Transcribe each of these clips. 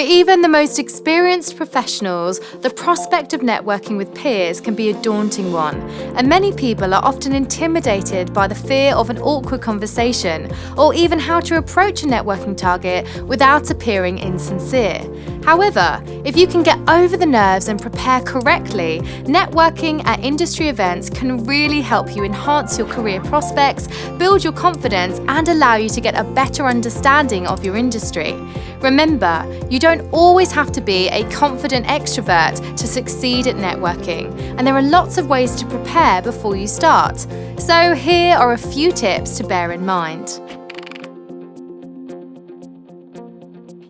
For even the most experienced professionals, the prospect of networking with peers can be a daunting one, and many people are often intimidated by the fear of an awkward conversation, or even how to approach a networking target without appearing insincere. However, if you can get over the nerves and prepare correctly, networking at industry events can really help you enhance your career prospects, build your confidence, and allow you to get a better understanding of your industry. Remember, you don't always have to be a confident extrovert to succeed at networking, and there are lots of ways to prepare before you start. So here are a few tips to bear in mind.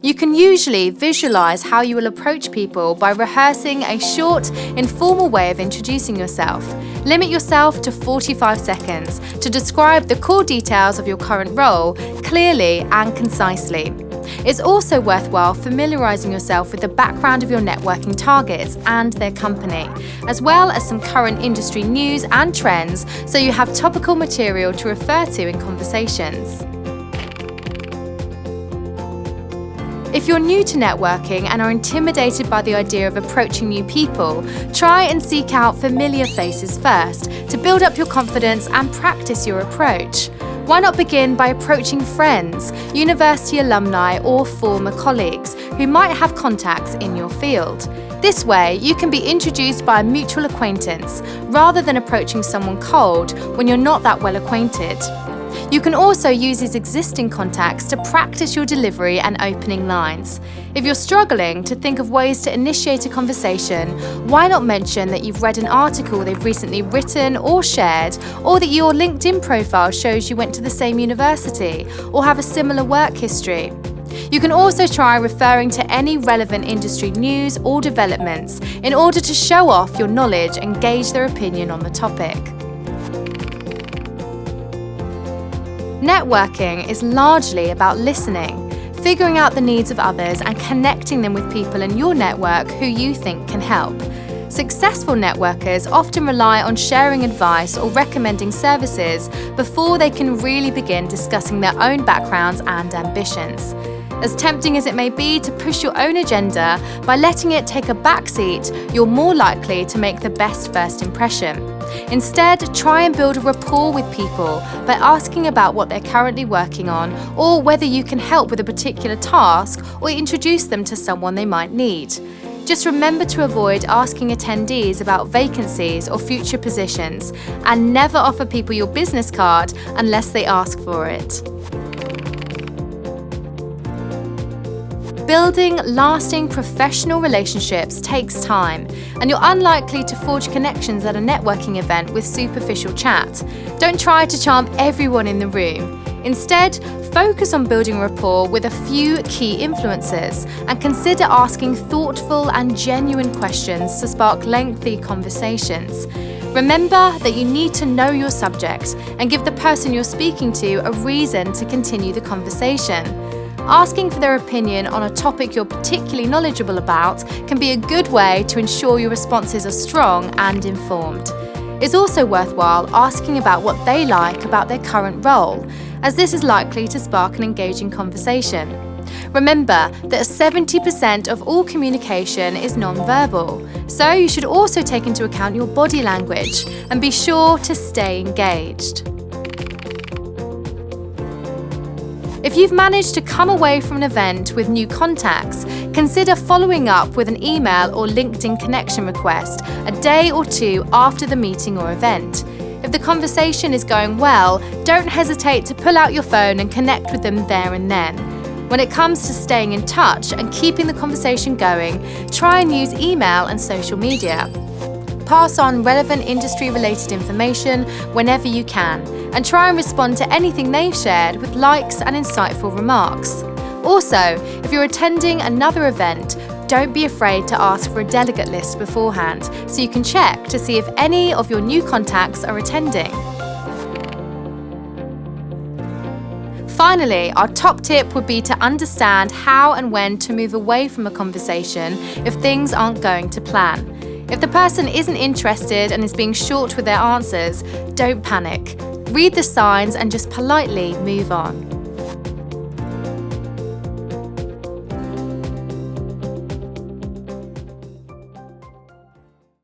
You can usually visualize how you will approach people by rehearsing a short, informal way of introducing yourself. Limit yourself to 45 seconds to describe the core details of your current role clearly and concisely. It's also worthwhile familiarizing yourself with the background of your networking targets and their company, as well as some current industry news and trends, so you have topical material to refer to in conversations. If you're new to networking and are intimidated by the idea of approaching new people, try and seek out familiar faces first to build up your confidence and practice your approach. Why not begin by approaching friends, university alumni, or former colleagues who might have contacts in your field? This way, you can be introduced by a mutual acquaintance rather than approaching someone cold when you're not that well acquainted. You can also use these existing contacts to practice your delivery and opening lines. If you're struggling to think of ways to initiate a conversation, why not mention that you've read an article they've recently written or shared, or that your LinkedIn profile shows you went to the same university or have a similar work history. You can also try referring to any relevant industry news or developments in order to show off your knowledge and gauge their opinion on the topic. Networking is largely about listening, figuring out the needs of others and connecting them with people in your network who you think can help. Successful networkers often rely on sharing advice or recommending services before they can really begin discussing their own backgrounds and ambitions. As tempting as it may be to push your own agenda, by letting it take a backseat, you're more likely to make the best first impression. Instead, try and build a rapport with people by asking about what they're currently working on, or whether you can help with a particular task or introduce them to someone they might need. Just remember to avoid asking attendees about vacancies or future positions, and never offer people your business card unless they ask for it. Building lasting professional relationships takes time, and you're unlikely to forge connections at a networking event with superficial chat. Don't try to charm everyone in the room. Instead, focus on building rapport with a few key influencers and consider asking thoughtful and genuine questions to spark lengthy conversations. Remember that you need to know your subject and give the person you're speaking to a reason to continue the conversation. Asking for their opinion on a topic you're particularly knowledgeable about can be a good way to ensure your responses are strong and informed. It's also worthwhile asking about what they like about their current role, as this is likely to spark an engaging conversation. Remember that 70% of all communication is non-verbal, so you should also take into account your body language and be sure to stay engaged. If you've managed to come away from an event with new contacts, consider following up with an email or LinkedIn connection request a day or two after the meeting or event. If the conversation is going well, don't hesitate to pull out your phone and connect with them there and then. When it comes to staying in touch and keeping the conversation going, try and use email and social media. Pass on relevant industry-related information whenever you can, and try and respond to anything they've shared with likes and insightful remarks. Also, if you're attending another event, don't be afraid to ask for a delegate list beforehand so you can check to see if any of your new contacts are attending. Finally, our top tip would be to understand how and when to move away from a conversation if things aren't going to plan. If the person isn't interested and is being short with their answers, don't panic. Read the signs and just politely move on.